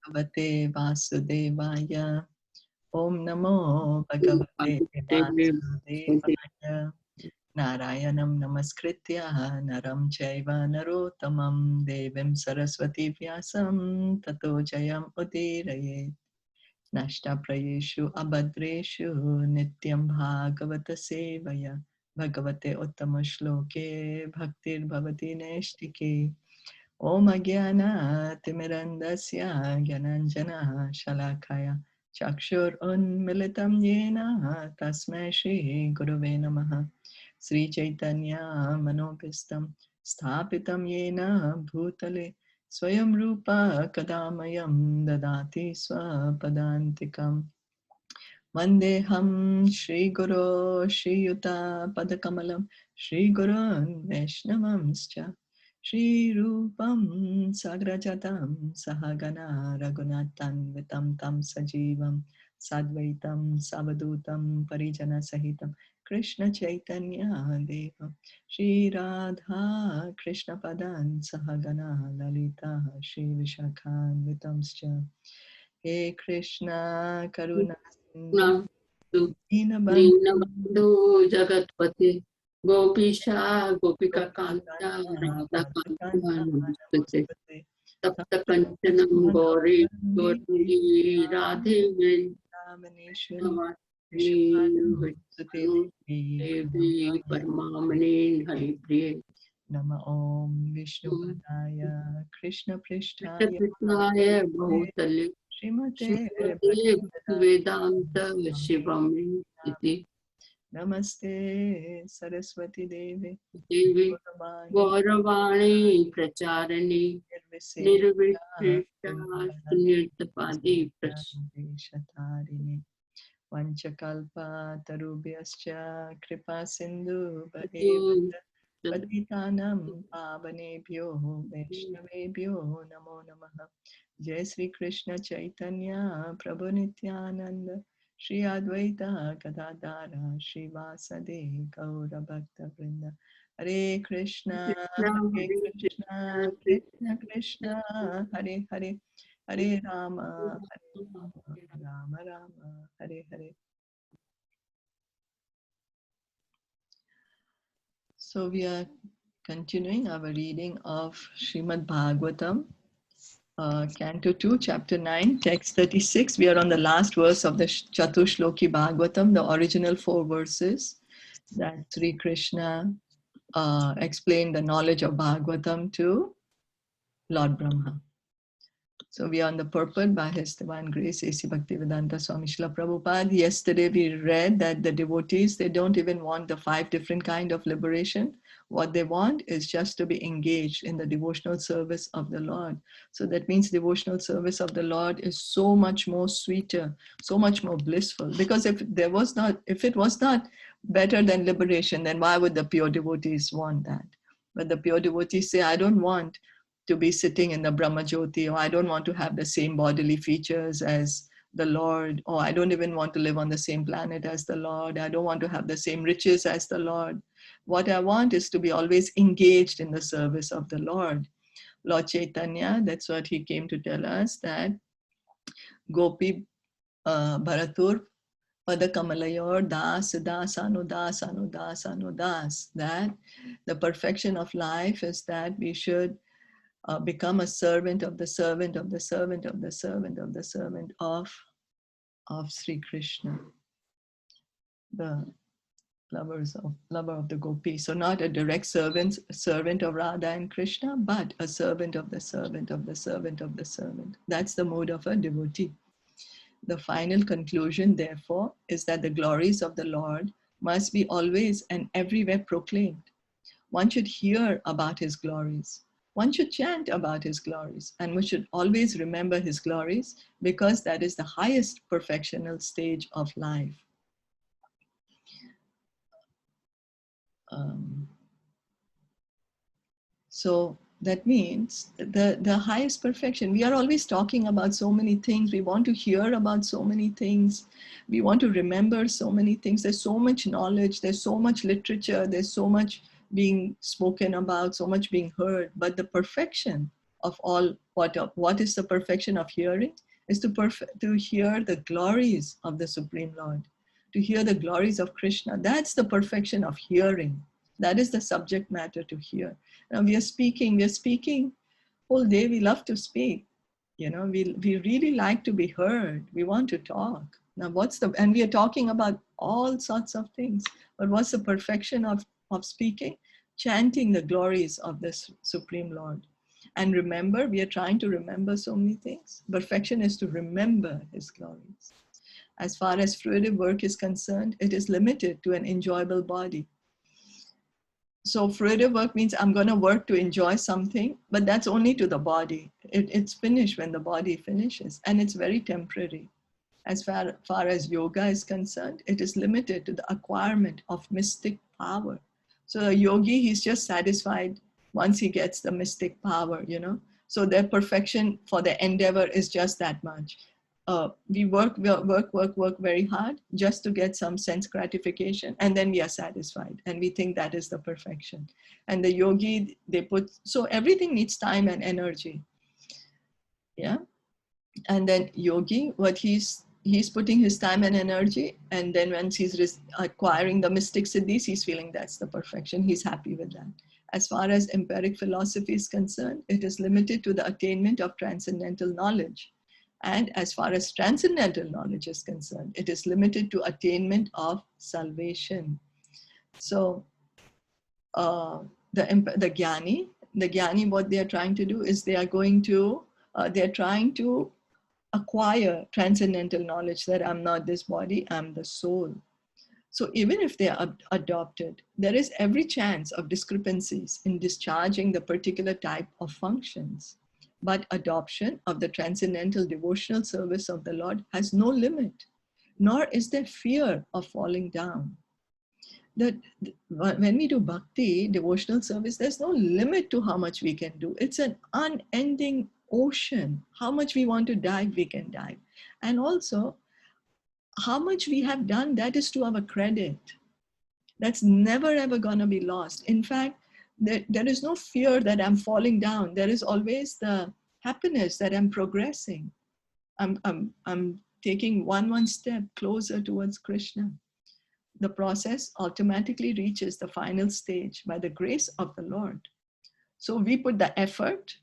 Bhagavate Vasudevaya. Om Namo Bhagavate Vasudevaya. Narayanam Namaskritya Naram Chaiva Narottamam Devim Saraswati Vyasam Tato Jayam Udirayet. Nashta Prayeshu Abhadreshu Nityam Bhagavata Sevaya Bhagavate Uttama Shloke Bhaktir Bhavati Neshtike. Om Agyana Timirandasya Gyananjana Shalakaya Chakshur Unmilitam Yena Tasmai Shri Gurave Namaha. Sri Caitanya Manopistam Sthapitam Yena Bhutale Swayam Rupa Kadamayam Dadati Swapadantikam. Vandeham Shri Guru Shri Yuta Padakamalam Shri Gurun Vaishnavamscha Shri Rupam Sagrajatam Sahagana Raghunatan Vitam Tam Sajivam Sadvaitam Savadutam Parijana Sahitam Krishna Chaitanya Deva Shri Radha Krishna Padan Sahagana Lalita Shri Vishakhan Vitamscha. He Krishna Karuna Sindhu Dinabandhu Jagatpati Gopisha Gopika Kanta Radha Kanta Namaste Tapta Kanchanam Gauri Gauri Radhe Devi Paramamani Hari Priya Nama Om Vishnu Padaya Krishna Prishtaya Krishnaya Bhutale Srimate Vedanta Shivami Iti Namaste Saraswati Devi Devi Gauravani Pracharani Nirvishita Sunyatapadi Shatarini Vanchakalpa Tarubhyascha Kripa Sindhu Patitanam Pavanebhyo Vaishnavebhyo Namo Namaha. Jai Sri Krishna Chaitanya Prabhu Nityananda Shri Advaita Gadadara Shri Vasade Gaura Bhakta Vrinda. Hare Krishna Krishna Krishna Hare Hare Hare Rama Rama Rama Hare Hare. So we are continuing our reading of Srimad Bhagavatam, Canto 2, Chapter 9, Text 36. We are on the last verse of the Chatushloki Bhagavatam, the original 4 verses that Sri Krishna explained the knowledge of Bhagavatam to Lord Brahma. So we are on the purport by His Divine Grace, A.C. Bhaktivedanta Swami Srila Prabhupada. Yesterday we read that the devotees, they don't even want the 5 different kind of liberation. What they want is just to be engaged in the devotional service of the Lord. So that means devotional service of the Lord is so much more sweeter, so much more blissful. Because if it was not better than liberation, then why would the pure devotees want that? But the pure devotees say, I don't want to be sitting in the Brahma Jyoti, or I don't want to have the same bodily features as the Lord, or I don't even want to live on the same planet as the Lord. I don't want to have the same riches as the Lord. What I want is to be always engaged in the service of the Lord. Lord Chaitanya, that's what he came to tell us, that Gopi Bharatur Padakamalayur Das Das Anudas Anudas Anudas, that the perfection of life is that we should become a servant of the servant of the servant of the servant of the servant of Sri Krishna, the lover of the gopi. So not a direct servant of Radha and Krishna, but a servant of the servant of the servant of the servant. That's the mode of a devotee. The final conclusion, therefore, is that the glories of the Lord must be always and everywhere proclaimed. One should hear about his glories. One should chant about his glories, and we should always remember his glories, because that is the highest perfectional stage of life. So that means the highest perfection. We are always talking about so many things. We want to hear about so many things. We want to remember so many things. There's so much knowledge. There's so much literature. There's so much being spoken about, so much being heard. But the perfection of all. What is the perfection of hearing? Is to hear the glories of the Supreme Lord, to hear the glories of Krishna. That's the perfection of hearing. That is the subject matter to hear. Now we are speaking whole day. We love to speak. We really like to be heard. We want to talk. Now and we are talking about all sorts of things, but what's the perfection of speaking? Chanting the glories of the Supreme Lord. And remember, we are trying to remember so many things. Perfection is to remember his glories. As far as fruitive work is concerned, it is limited to an enjoyable body. So fruitive work means I'm going to work to enjoy something, but that's only to the body. It's finished when the body finishes, and it's very temporary. As far as yoga is concerned, it is limited to the acquirement of mystic power. So a yogi, he's just satisfied once he gets the mystic power, So their perfection for the endeavor is just that much. We work very hard just to get some sense gratification, and then we are satisfied, and we think that is the perfection. And the yogi, so everything needs time and energy. Yeah. And then yogi, what he's putting his time and energy, and then once he's acquiring the mystic siddhis, he's feeling that's the perfection. He's happy with that. As far as empiric philosophy is concerned, it is limited to the attainment of transcendental knowledge. And as far as transcendental knowledge is concerned, it is limited to attainment of salvation. So the jnani, what they are trying to do is they are trying to acquire transcendental knowledge that I'm not this body, I'm the soul. So even if they are adopted, there is every chance of discrepancies in discharging the particular type of functions. But adoption of the transcendental devotional service of the Lord has no limit, nor is there fear of falling down. That when we do bhakti, devotional service, there's no limit to how much we can do. It's an unending ocean. How much we want to dive, we can dive. And also, how much we have done, that is to our credit. That's never ever gonna be lost. In fact, there is no fear that I'm falling down. There is always the happiness that I'm progressing. I'm taking one step closer towards Krishna. The process automatically reaches the final stage by the grace of the Lord. So we put the effort,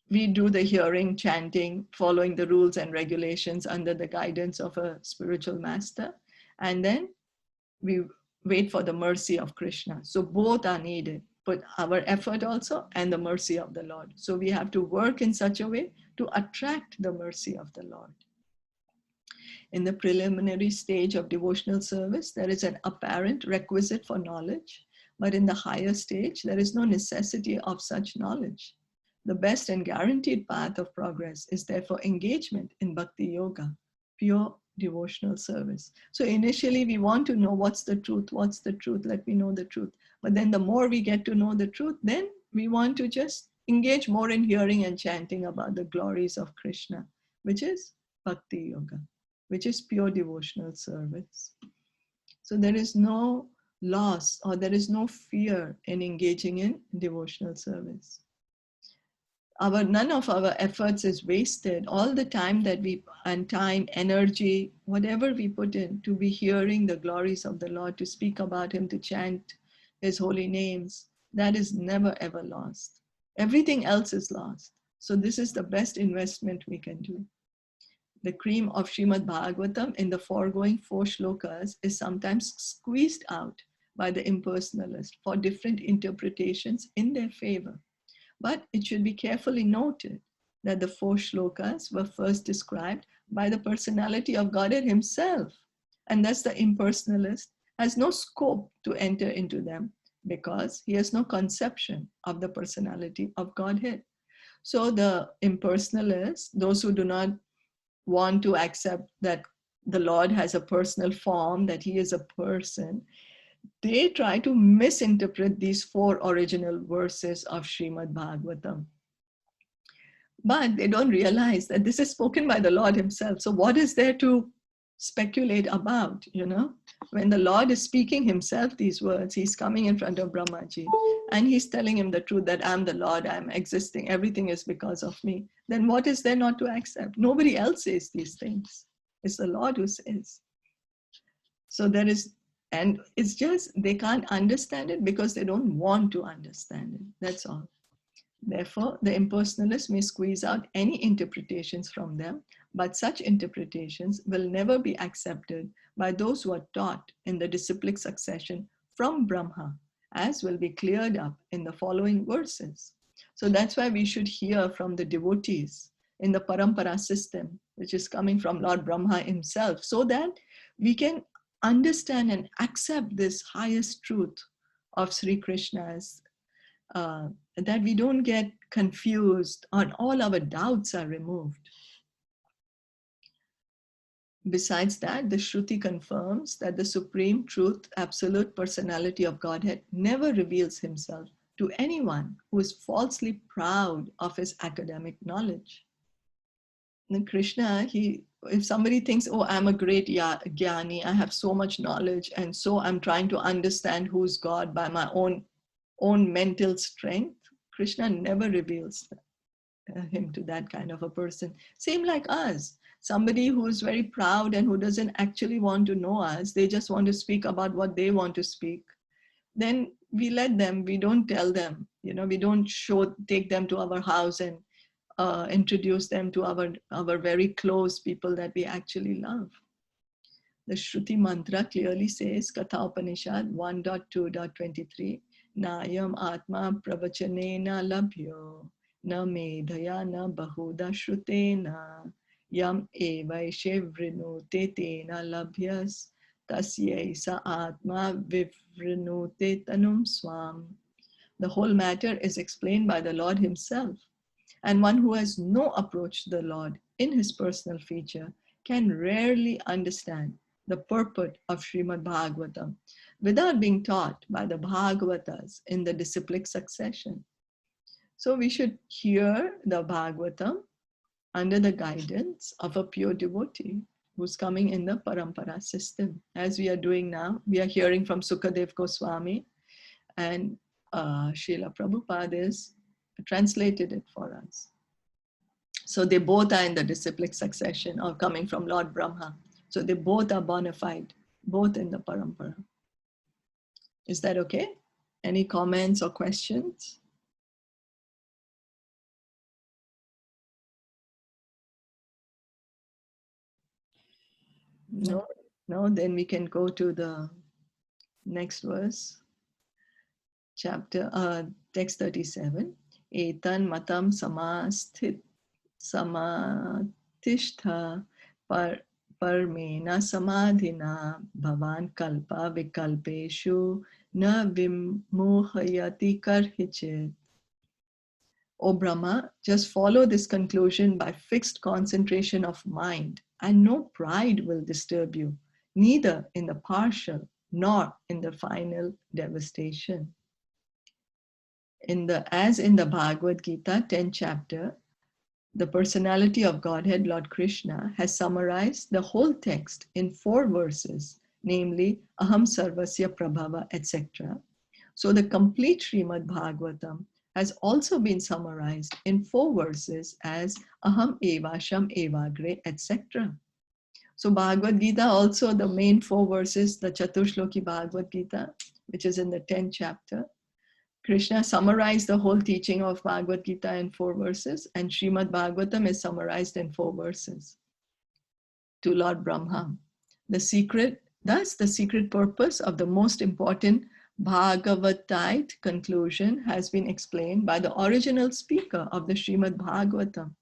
we do the hearing, chanting, following the rules and regulations under the guidance of a spiritual master, and then we wait for the mercy of Krishna. So both are needed, but our effort also and the mercy of the Lord. So we have to work in such a way to attract the mercy of the Lord. In the preliminary stage of devotional service, there is an apparent requisite for knowledge, but in the higher stage, there is no necessity of such knowledge. The best and guaranteed path of progress is therefore engagement in bhakti yoga, pure devotional service. So initially we want to know what's the truth, let me know the truth. But then the more we get to know the truth, then we want to just engage more in hearing and chanting about the glories of Krishna, which is bhakti yoga, which is pure devotional service. So there is no loss or there is no fear in engaging in devotional service. None of our efforts is wasted. All the time that time, energy, whatever we put in to be hearing the glories of the Lord, to speak about him, to chant his holy names, that is never ever lost. Everything else is lost. So this is the best investment we can do. The cream of Srimad Bhagavatam in the foregoing 4 shlokas is sometimes squeezed out by the impersonalist for different interpretations in their favor. But it should be carefully noted that the 4 shlokas were first described by the personality of Godhead himself. And thus the impersonalist has no scope to enter into them because he has no conception of the personality of Godhead. So the impersonalists, those who do not want to accept that the Lord has a personal form, that he is a person, they try to misinterpret these 4 original verses of Srimad Bhagavatam. But they don't realize that this is spoken by the Lord himself. So what is there to speculate about, you know. When the Lord is speaking himself these words, he's coming in front of Brahmaji and he's telling him the truth that I'm the Lord, I'm existing, everything is because of me. Then what is there not to accept? Nobody else says these things. It's the Lord who says. So there is, and it's just, they can't understand it because they don't want to understand it. That's all. Therefore, the impersonalists may squeeze out any interpretations from them, but such interpretations will never be accepted by those who are taught in the disciplic succession from Brahma, as will be cleared up in the following verses. So that's why we should hear from the devotees in the parampara system, which is coming from Lord Brahma himself, so that we can understand and accept this highest truth of Sri Krishna's, that we don't get confused and all our doubts are removed. Besides that, the Shruti confirms that the Supreme Truth, Absolute Personality of Godhead never reveals himself to anyone who is falsely proud of his academic knowledge. And Krishna, if somebody thinks, oh, I'm a great Jnani, I have so much knowledge, and so I'm trying to understand who's God by my own mental strength, Krishna never reveals him to that kind of a person. Same like us. Somebody who is very proud and who doesn't actually want to know us, they just want to speak about what they want to speak. Then we let them, we don't tell them, you know, we don't take them to our house and introduce them to our very close people that we actually love. The Shruti Mantra clearly says, Katha Upanishad 1.2.23, Nayam Atma Pravachanena Labhyo, Na Medhaya Na Bahuda Shrutena, Yam Evaishe Vrinute Tena Labhyas, Tasyai Sa Atma Vivrinute Tanum Swam. The whole matter is explained by the Lord himself, and one who has no approach to the Lord in his personal feature can rarely understand the purport of Srimad Bhagavatam without being taught by the Bhagavatas in the disciplic succession. So we should hear the Bhagavatam under the guidance of a pure devotee who's coming in the parampara system. As we are doing now, we are hearing from Sukadev Goswami, and Srila Prabhupada has translated it for us. So they both are in the disciplic succession or coming from Lord Brahma. So they both are bona fide, both in the parampara. Is that okay? Any comments or questions? No, then we can go to the next verse. Chapter, text 37. Etan matam samatishta parmena samadhina bhavan kalpa vikalpeshu na vimuhayati karhichit. O Brahma, just follow this conclusion by fixed concentration of mind, and no pride will disturb you, neither in the partial nor in the final devastation. As in the Bhagavad Gita 10th chapter, the personality of Godhead, Lord Krishna, has summarized the whole text in 4 verses, namely Aham Sarvasya Prabhava, etc. So the complete Srimad Bhagavatam has also been summarized in 4 verses as Aham Evasham Evagre, etc. So Bhagavad Gita, also the main 4 verses, the Chaturshloki Bhagavad Gita, which is in the 10th chapter, Krishna summarized the whole teaching of Bhagavad Gita in 4 verses, and Srimad Bhagavatam is summarized in 4 verses to Lord Brahma. Thus the secret purpose of the most important Bhagavatite conclusion has been explained by the original speaker of the Srimad Bhagavatam,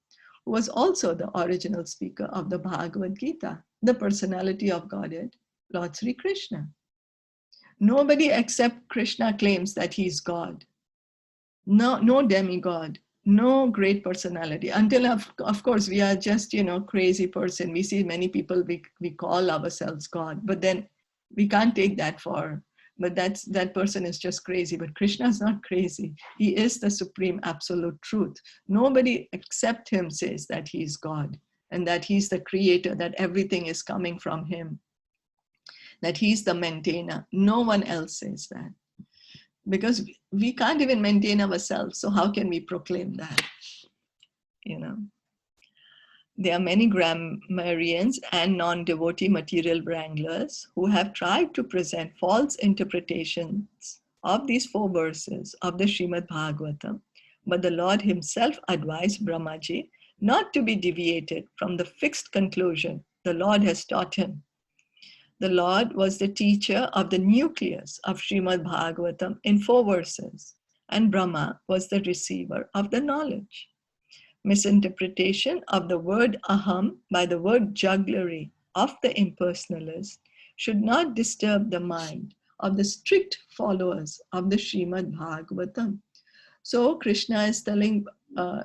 who was also the original speaker of the Bhagavad Gita, the personality of Godhead, Lord Sri Krishna. Nobody except Krishna claims that he's God. No demigod, no great personality. Until, of course, we are just, crazy person. We see many people, we call ourselves God, but then we can't take that far. But that person is just crazy. But Krishna is not crazy. He is the supreme absolute truth. Nobody except him says that he is God. and that he's the creator, that everything is coming from him, that he's the maintainer. No one else says that, because we can't even maintain ourselves. So how can we proclaim that? You know, there are many grammarians and non-devotee material wranglers who have tried to present false interpretations of these 4 verses of the Srimad Bhagavatam, but the Lord himself advised Brahmaji not to be deviated from the fixed conclusion the Lord has taught him. The Lord was the teacher of the nucleus of Srimad Bhagavatam in 4 verses, and Brahma was the receiver of the knowledge. Misinterpretation of the word aham by the word jugglery of the impersonalist should not disturb the mind of the strict followers of the Srimad Bhagavatam. So Krishna is telling,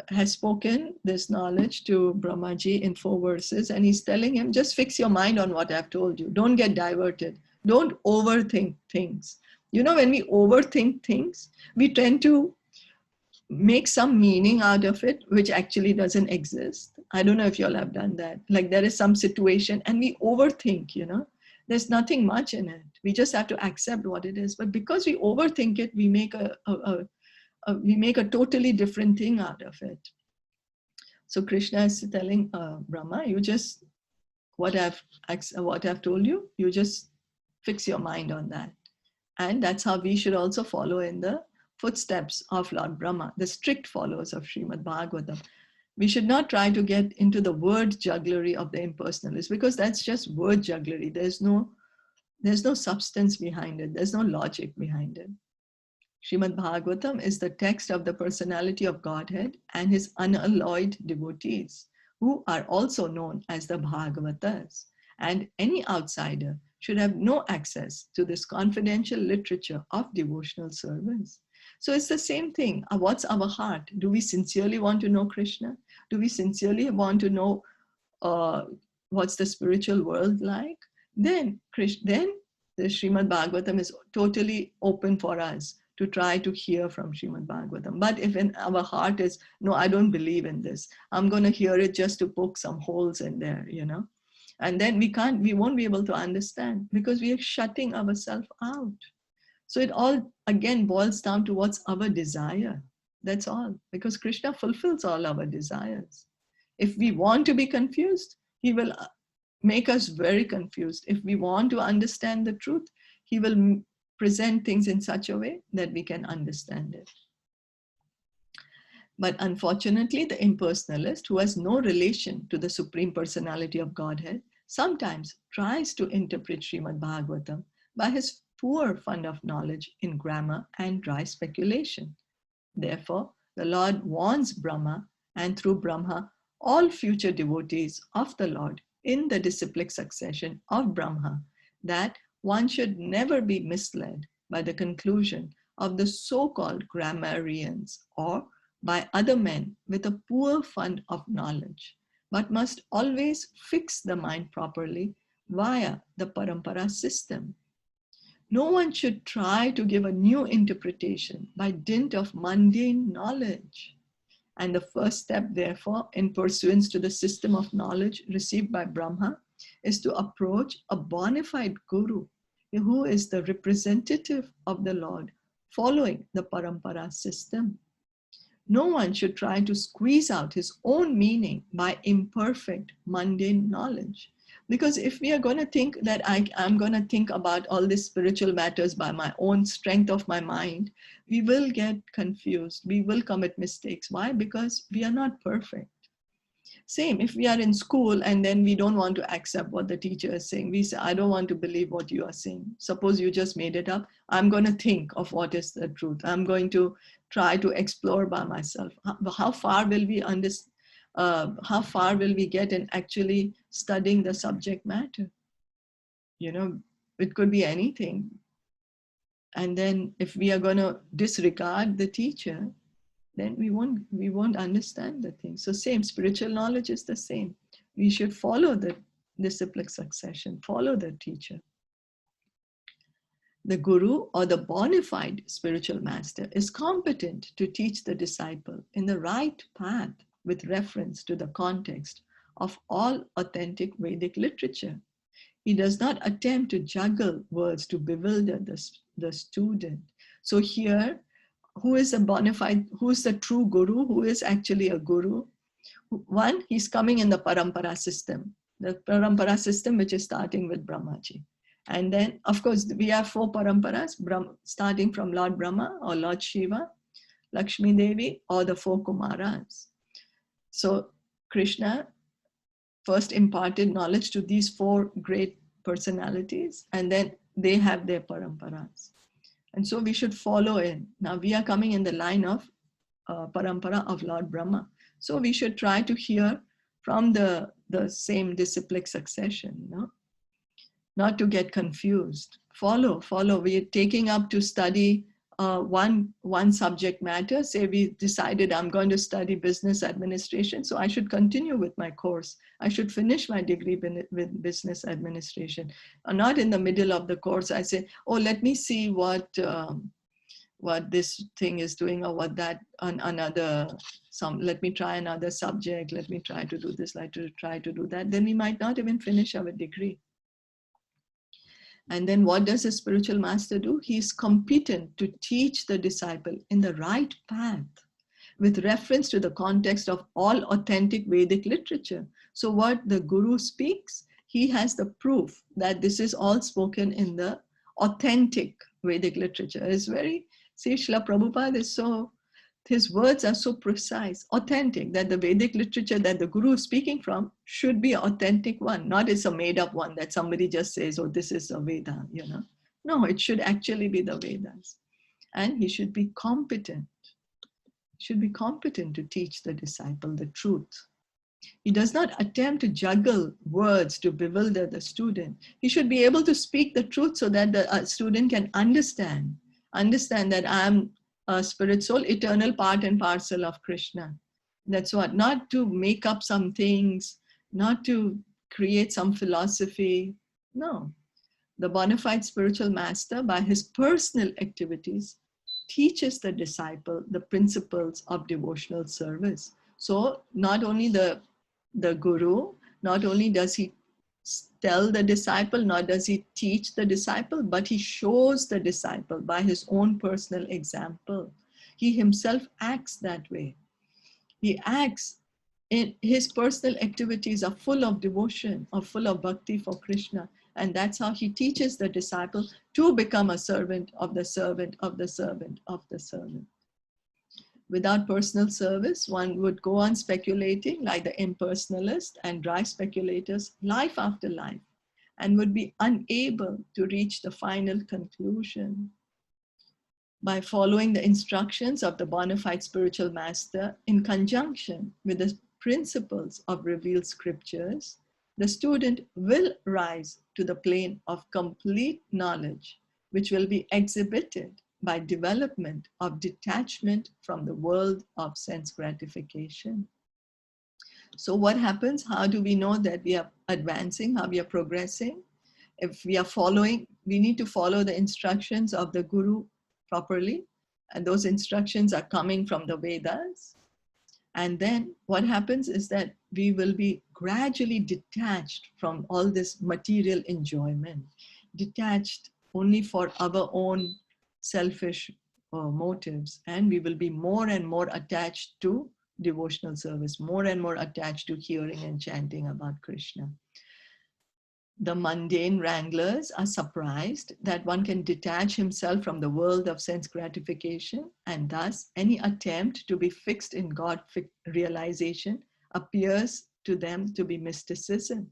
has spoken this knowledge to Brahmaji in 4 verses, and he's telling him, just fix your mind on what I've told you. Don't get diverted. Don't overthink things. You know, when we overthink things, we tend to make some meaning out of it, which actually doesn't exist. I don't know if you all have done that. Like there is some situation and we overthink, you know, there's nothing much in it. We just have to accept what it is. But because we overthink it, we make a totally different thing out of it. So Krishna is telling Brahma, you just, what I've told you, you just fix your mind on that. And that's how we should also follow in the footsteps of Lord Brahma, the strict followers of Srimad Bhagavatam. We should not try to get into the word jugglery of the impersonalists, because that's just word jugglery. There's no substance behind it. There's no logic behind it. Srimad Bhagavatam is the text of the personality of Godhead and his unalloyed devotees, who are also known as the Bhagavatas. And any outsider should have no access to this confidential literature of devotional service. So it's the same thing. What's our heart? Do we sincerely want to know Krishna? Do we sincerely want to know what's the spiritual world like? Then the Srimad Bhagavatam is totally open for us to try to hear from Srimad Bhagavatam. But if in our heart is, no, I don't believe in this, I'm going to hear it just to poke some holes in there, you know. And then we won't be able to understand, because we are shutting ourselves out. So it all, again, boils down to what's our desire. That's all. Because Krishna fulfills all our desires. If we want to be confused, he will make us very confused. If we want to understand the truth, he will present things in such a way that we can understand it. But unfortunately, the impersonalist, who has no relation to the Supreme Personality of Godhead, sometimes tries to interpret Srimad Bhagavatam by his poor fund of knowledge in grammar and dry speculation. Therefore, the Lord warns Brahma, and through Brahma, all future devotees of the Lord in the disciplic succession of Brahma, that one should never be misled by the conclusion of the so-called grammarians or by other men with a poor fund of knowledge, but must always fix the mind properly via the parampara system. No one should try to give a new interpretation by dint of mundane knowledge. And the first step, therefore, in pursuance to the system of knowledge received by Brahma, is to approach a bona fide guru, who is the representative of the Lord, following the parampara system. No one should try to squeeze out his own meaning by imperfect, mundane knowledge. Because if we are going to think that I'm going to think about all these spiritual matters by my own strength of my mind, we will get confused. We will commit mistakes. Why? Because we are not perfect. Same, if we are in school and then we don't want to accept what the teacher is saying, we say, I don't want to believe what you are saying. Suppose you just made it up. I'm going to think of what is the truth. I'm going to try to explore by myself. How far will we understand? How far will we get in actually studying the subject matter? You know, it could be anything. And then if we are going to disregard the teacher, then we won't understand the thing. So same, spiritual knowledge is the same. We should follow the disciplic succession, follow the teacher. The guru or the bona fide spiritual master is competent to teach the disciple in the right path with reference to the context of all authentic Vedic literature. He does not attempt to juggle words to bewilder the student. So here, who is a bona fide, who is the true guru, who is actually a guru? One, he's coming in the parampara system, the parampara system which is starting with Brahmaji. And then, of course, we have 4 paramparas, starting from Lord Brahma or Lord Shiva, Lakshmi Devi, or the 4 Kumaras. So Krishna first imparted knowledge to these 4 great personalities, and then they have their paramparas. And so we should follow in. Now we are coming in the line of parampara of Lord Brahma. So we should try to hear from the same disciplic succession, no? Not to get confused. Follow. We are taking up to study one subject matter. Say we decided I'm going to study business administration, so I should continue with my course. I should finish my degree with business administration. Not in the middle of the course, I say, oh, let me see what this thing is doing, or what that, let me try another subject, let me try to do this, try to do that. Then we might not even finish our degree. And then what does a spiritual master do? He is competent to teach the disciple in the right path with reference to the context of all authentic Vedic literature. So what the guru speaks, he has the proof that this is all spoken in the authentic Vedic literature. It's very, see, Srila Prabhupada is so, his words are so precise, authentic, that the Vedic literature that the guru is speaking from should be an authentic one, not it's a made up one that somebody just says, oh, this is a Veda, you know. No, it should actually be the Vedas. And he should be competent, to teach the disciple the truth. He does not attempt to juggle words to bewilder the student. He should be able to speak the truth so that the student can understand that I am a spirit soul, eternal part and parcel of Krishna. That's what, not to make up some things, not to create some philosophy. No, the bona fide spiritual master, by his personal activities, teaches the disciple the principles of devotional service. So not only the guru, not only does he tell the disciple, nor does he teach the disciple, but he shows the disciple by his own personal example. He himself acts that way. He acts, in his personal activities are full of devotion, or full of bhakti for Krishna. And that's how he teaches the disciple to become a servant of the servant of the servant of the servant. Without personal service, one would go on speculating like the impersonalist and dry speculators life after life, and would be unable to reach the final conclusion. By following the instructions of the bona fide spiritual master in conjunction with the principles of revealed scriptures, the student will rise to the plane of complete knowledge, which will be exhibited by development of detachment from the world of sense gratification. So what happens? How do we know that we are advancing, how we are progressing? If we are following, we need to follow the instructions of the guru properly. And those instructions are coming from the Vedas. And then what happens is that we will be gradually detached from all this material enjoyment, detached only for our own selfish motives, and we will be more and more attached to devotional service, more and more attached to hearing and chanting about Krishna. The mundane wranglers are surprised that one can detach himself from the world of sense gratification, and thus any attempt to be fixed in God realization appears to them to be mysticism.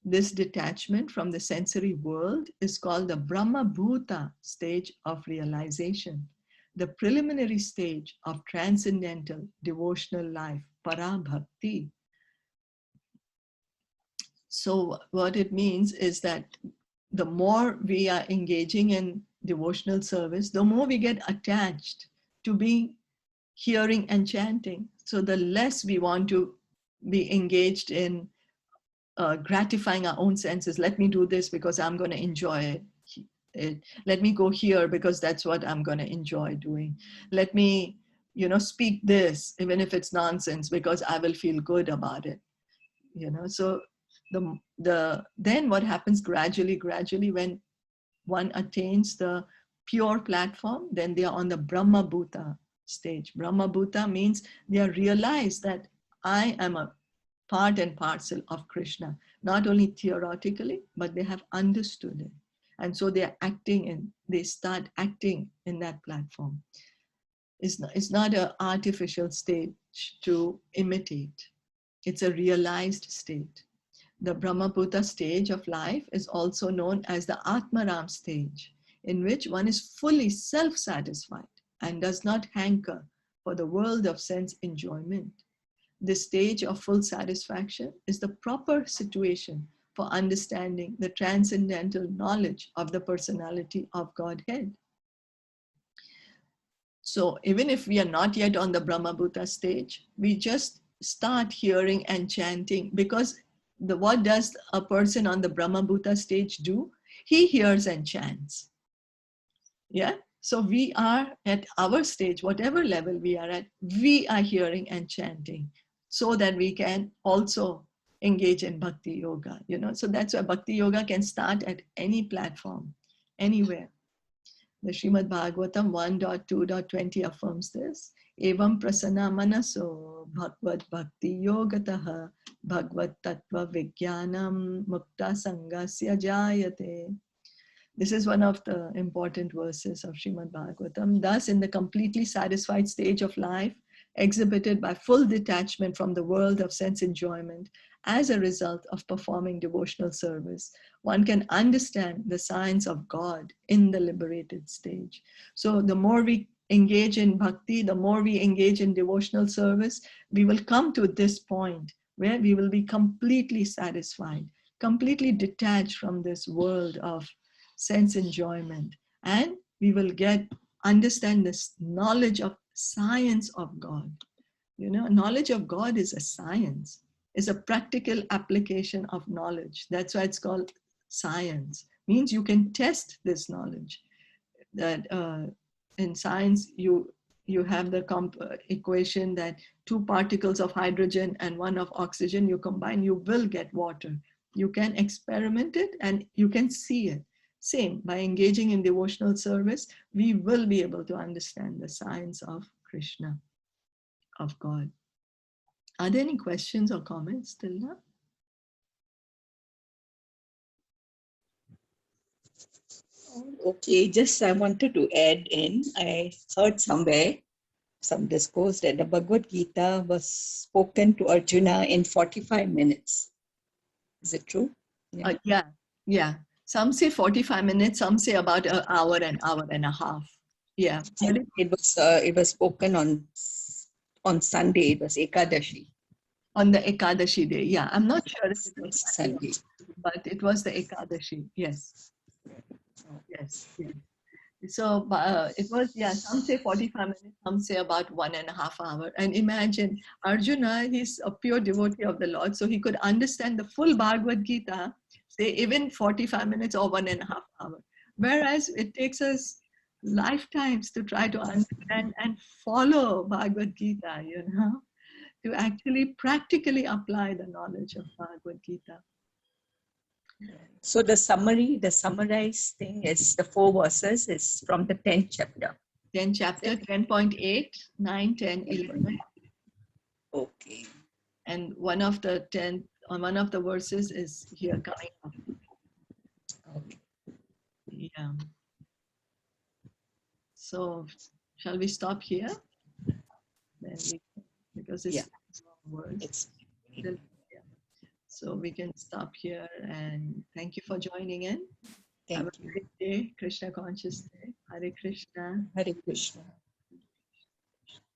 This detachment from the sensory world is called the Brahmaputra stage of realization, the preliminary stage of transcendental devotional life, Parabhakti. So what it means is that the more we are engaging in devotional service, the more we get attached to being hearing and chanting. So the less we want to be engaged in gratifying our own senses. Let me do this because I'm going to enjoy it. Let me go here because that's what I'm going to enjoy doing. Let me, speak this, even if it's nonsense, because I will feel good about it. So then what happens gradually when one attains the pure platform, then they are on the Brahmabhuta stage. Brahmabhuta means they are realized that I am a part and parcel of Krishna, not only theoretically, but they have understood it. And so they start acting in that platform. It's not an artificial stage to imitate. It's a realized state. The Brahmaputra stage of life is also known as the Atmaram stage, in which one is fully self-satisfied and does not hanker for the world of sense enjoyment. This stage of full satisfaction is the proper situation for understanding the transcendental knowledge of the personality of Godhead. So even if we are not yet on the Brahmabhuta stage, we just start hearing and chanting, because what does a person on the Brahmabhuta stage do? He hears and chants. Yeah. So we are at our stage, whatever level we are at, we are hearing and chanting so that we can also engage in bhakti yoga. So that's why bhakti yoga can start at any platform, anywhere. The Srimad Bhagavatam 1.2.20 affirms this. Evam prasanna manaso bhagavad bhakti yogataha bhagavad tattva vijnanam mukta sangasya jayate. This is one of the important verses of Srimad Bhagavatam. Thus, in the completely satisfied stage of life, exhibited by full detachment from the world of sense enjoyment, as a result of performing devotional service, one can understand the science of God in the liberated stage. So the more we engage in bhakti, the more we engage in devotional service, we will come to this point where we will be completely satisfied, completely detached from this world of sense enjoyment, and we will understand this knowledge of science of God. Knowledge of God is a science. It's a practical application of knowledge. That's why it's called science. Means you can test this knowledge. That in science you have the equation that two particles of hydrogen and one of oxygen, you combine, you will get water. You can experiment it and you can see it. Same, by engaging in devotional service, we will be able to understand the science of Krishna, of God. Are there any questions or comments till now? Okay, just I wanted to add in, I heard somewhere, some discourse that the Bhagavad Gita was spoken to Arjuna in 45 minutes. Is it true? Yeah. Some say 45 minutes, some say about an hour and a half. Yeah. It was spoken on Sunday. It was Ekadashi. On the Ekadashi day. Yeah, I'm not sure if it was Sunday, but it was the Ekadashi. Yes. Yes. So it was, some say 45 minutes, some say about 1.5 hours. And imagine Arjuna, he's a pure devotee of the Lord, so he could understand the full Bhagavad Gita, say even 45 minutes or 1.5 hours. Whereas it takes us lifetimes to try to understand and follow Bhagavad Gita, to actually practically apply the knowledge of Bhagavad Gita. So the summarized thing is the 4 verses is from the 10th chapter. 10th chapter, 10.8, 9, 10, 11. Okay. And one of the verses is here coming up. Okay. Yeah. So shall we stop here? Then because it's words. So we can stop here, and thank you for joining in. Have a great day, Krishna conscious day. Hare Krishna. Hare Krishna.